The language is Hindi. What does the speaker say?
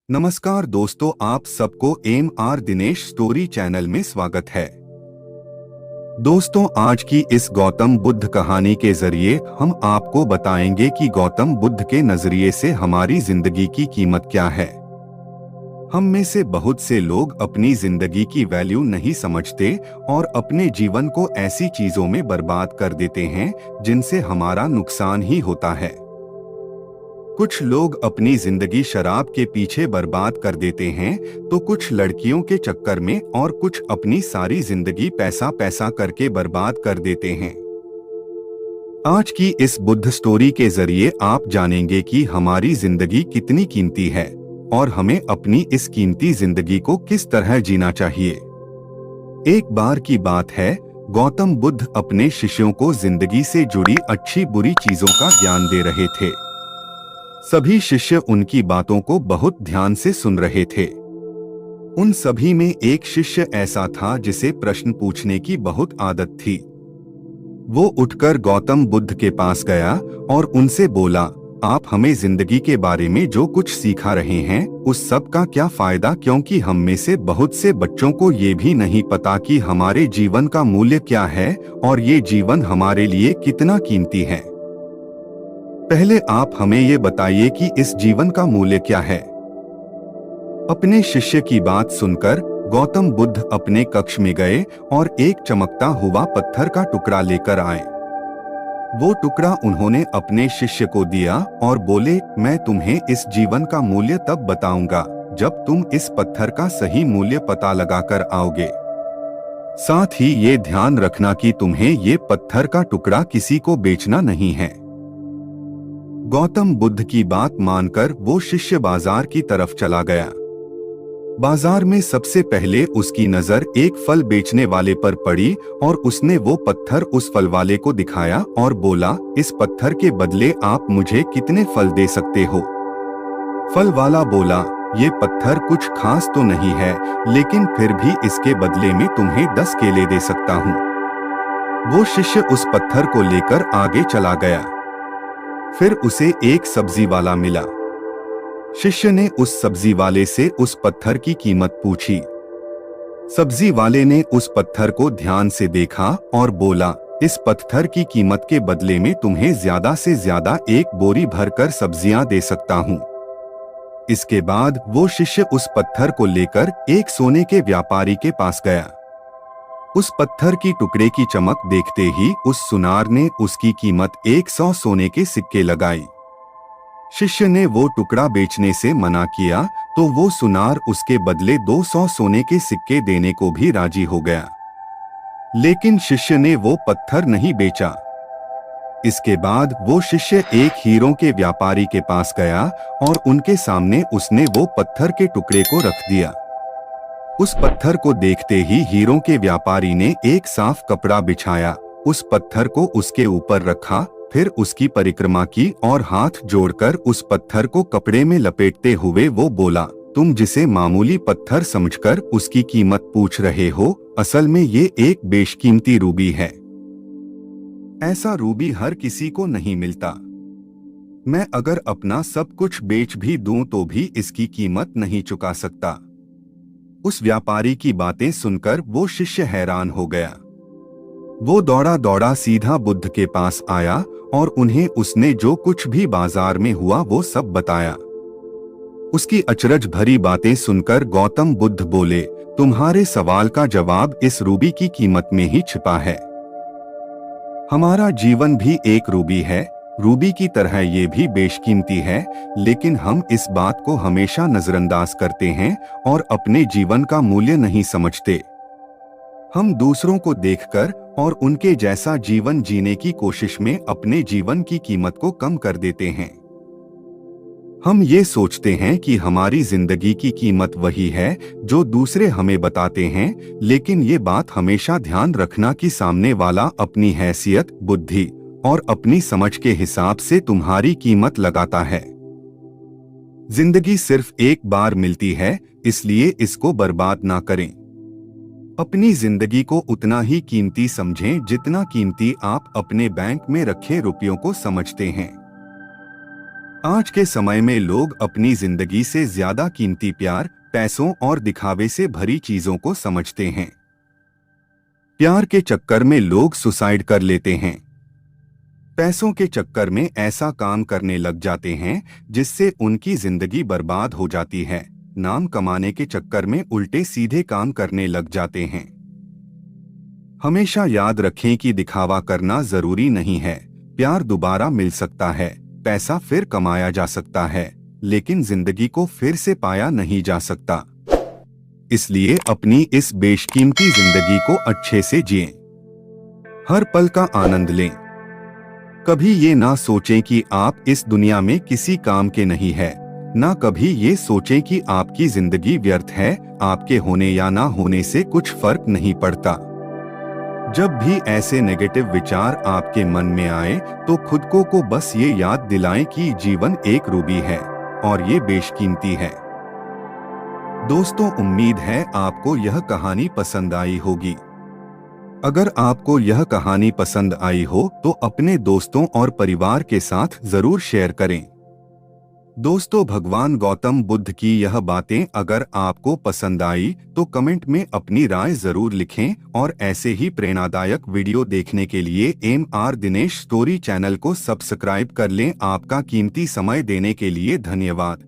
नमस्कार दोस्तों, आप सबको MR दिनेश स्टोरी चैनल में स्वागत है। दोस्तों, आज की इस गौतम बुद्ध कहानी के जरिए हम आपको बताएंगे कि गौतम बुद्ध के नजरिए से हमारी जिंदगी की कीमत क्या है। हम में से बहुत से लोग अपनी जिंदगी की वैल्यू नहीं समझते और अपने जीवन को ऐसी चीजों में बर्बाद कर देते हैं जिनसे हमारा नुकसान ही होता है। कुछ लोग अपनी जिंदगी शराब के पीछे बर्बाद कर देते हैं, तो कुछ लड़कियों के चक्कर में और कुछ अपनी सारी जिंदगी पैसा पैसा करके बर्बाद कर देते हैं। आज की इस बुद्ध स्टोरी के जरिए आप जानेंगे कि हमारी जिंदगी कितनी कीमती है और हमें अपनी इस कीमती जिंदगी को किस तरह जीना चाहिए। एक बार की बात है, गौतम बुद्ध अपने शिष्यों को जिंदगी से जुड़ी अच्छी बुरी चीजों का ज्ञान दे रहे थे। सभी शिष्य उनकी बातों को बहुत ध्यान से सुन रहे थे। उन सभी में एक शिष्य ऐसा था जिसे प्रश्न पूछने की बहुत आदत थी। वो उठकर गौतम बुद्ध के पास गया और उनसे बोला, आप हमें जिंदगी के बारे में जो कुछ सिखा रहे हैं उस सब का क्या फायदा, क्योंकि हम में से बहुत से बच्चों को ये भी नहीं पता कि हमारे जीवन का मूल्य क्या है और ये जीवन हमारे लिए कितना कीमती है। पहले आप हमें ये बताइए कि इस जीवन का मूल्य क्या है। अपने शिष्य की बात सुनकर गौतम बुद्ध अपने कक्ष में गए और एक चमकता हुआ पत्थर का टुकड़ा लेकर आए। वो टुकड़ा उन्होंने अपने शिष्य को दिया और बोले, मैं तुम्हें इस जीवन का मूल्य तब बताऊंगा जब तुम इस पत्थर का सही मूल्य पता लगाकर आओगे। साथ ही ये ध्यान रखना कि तुम्हें ये पत्थर का टुकड़ा किसी को बेचना नहीं है। गौतम बुद्ध की बात मानकर वो शिष्य बाजार की तरफ चला गया। बाजार में सबसे पहले उसकी नजर एक फल बेचने वाले पर पड़ी और उसने वो पत्थर उस फल वाले को दिखाया और बोला, इस पत्थर के बदले आप मुझे कितने फल दे सकते हो। फल वाला बोला, ये पत्थर कुछ खास तो नहीं है, लेकिन फिर भी इसके बदले में तुम्हें 10 केले दे सकता हूँ। वो शिष्य उस पत्थर को लेकर आगे चला गया। फिर उसे एक सब्जी वाला मिला। शिष्य ने उस सब्जी वाले से उस पत्थर की कीमत पूछी। सब्जी वाले ने उस पत्थर को ध्यान से देखा और बोला, इस पत्थर की कीमत के बदले में तुम्हें ज्यादा से ज्यादा एक बोरी भरकर सब्जियां दे सकता हूँ। इसके बाद वो शिष्य उस पत्थर को लेकर एक सोने के व्यापारी के पास गया। उस पत्थर की टुकड़े की चमक देखते ही उस सुनार ने उसकी कीमत 100 सोने के सिक्के लगाई। शिष्य ने वो टुकड़ा बेचने से मना किया तो वो सुनार उसके बदले 200 सोने के सिक्के देने को भी राजी हो गया। लेकिन शिष्य ने वो पत्थर नहीं बेचा। इसके बाद वो शिष्य एक हीरों के व्यापारी के पास गया और उनके सामने उसने वो पत्थर के टुकड़े को रख दिया। उस पत्थर को देखते ही हीरों के व्यापारी ने एक साफ कपड़ा बिछाया, उस पत्थर को उसके ऊपर रखा, फिर उसकी परिक्रमा की और हाथ जोड़कर उस पत्थर को कपड़े में लपेटते हुए वो बोला, तुम जिसे मामूली पत्थर समझकर उसकी कीमत पूछ रहे हो, असल में ये एक बेशकीमती रूबी है। ऐसा रूबी हर किसी को नहीं मिलता। मैं अगर अपना सब कुछ बेच भी दूं तो भी इसकी कीमत नहीं चुका सकता। उस व्यापारी की बातें सुनकर वो शिष्य हैरान हो गया। वो दौड़ा दौड़ा सीधा बुद्ध के पास आया और उन्हें उसने जो कुछ भी बाजार में हुआ वो सब बताया। उसकी अचरज भरी बातें सुनकर गौतम बुद्ध बोले, तुम्हारे सवाल का जवाब इस रूबी की कीमत में ही छिपा है। हमारा जीवन भी एक रूबी है, रूबी की तरह ये भी बेशकीमती है, लेकिन हम इस बात को हमेशा नजरअंदाज करते हैं और अपने जीवन का मूल्य नहीं समझते। हम दूसरों को देखकर और उनके जैसा जीवन जीने की कोशिश में अपने जीवन की कीमत को कम कर देते हैं। हम ये सोचते हैं कि हमारी जिंदगी की कीमत वही है जो दूसरे हमें बताते हैं, लेकिन ये बात हमेशा ध्यान रखना कि सामने वाला अपनी हैसियत, बुद्धि और अपनी समझ के हिसाब से तुम्हारी कीमत लगाता है। जिंदगी सिर्फ एक बार मिलती है, इसलिए इसको बर्बाद ना करें। अपनी जिंदगी को उतना ही कीमती समझें जितना कीमती आप अपने बैंक में रखे रुपयों को समझते हैं। आज के समय में लोग अपनी जिंदगी से ज्यादा कीमती प्यार, पैसों और दिखावे से भरी चीजों को समझते हैं। प्यार के चक्कर में लोग सुसाइड कर लेते हैं। पैसों के चक्कर में ऐसा काम करने लग जाते हैं जिससे उनकी जिंदगी बर्बाद हो जाती है। नाम कमाने के चक्कर में उल्टे सीधे काम करने लग जाते हैं। हमेशा याद रखें कि दिखावा करना जरूरी नहीं है। प्यार दोबारा मिल सकता है, पैसा फिर कमाया जा सकता है, लेकिन जिंदगी को फिर से पाया नहीं जा सकता। इसलिए अपनी इस बेशकीमती जिंदगी को अच्छे से जिएं। हर पल का आनंद लें। कभी ये ना सोचें कि आप इस दुनिया में किसी काम के नहीं है, ना कभी ये सोचें कि आपकी जिंदगी व्यर्थ है। आपके होने या ना होने से कुछ फर्क नहीं पड़ता। जब भी ऐसे नेगेटिव विचार आपके मन में आए तो खुद को बस ये याद दिलाएं कि जीवन एक रूबी है और ये बेशकीमती है। दोस्तों, उम्मीद है आपको यह कहानी पसंद आई होगी। अगर आपको यह कहानी पसंद आई हो तो अपने दोस्तों और परिवार के साथ जरूर शेयर करें। दोस्तों, भगवान गौतम बुद्ध की यह बातें अगर आपको पसंद आई तो कमेंट में अपनी राय जरूर लिखें और ऐसे ही प्रेरणादायक वीडियो देखने के लिए MR दिनेश स्टोरी चैनल को सब्सक्राइब कर लें। आपका कीमती समय देने के लिए धन्यवाद।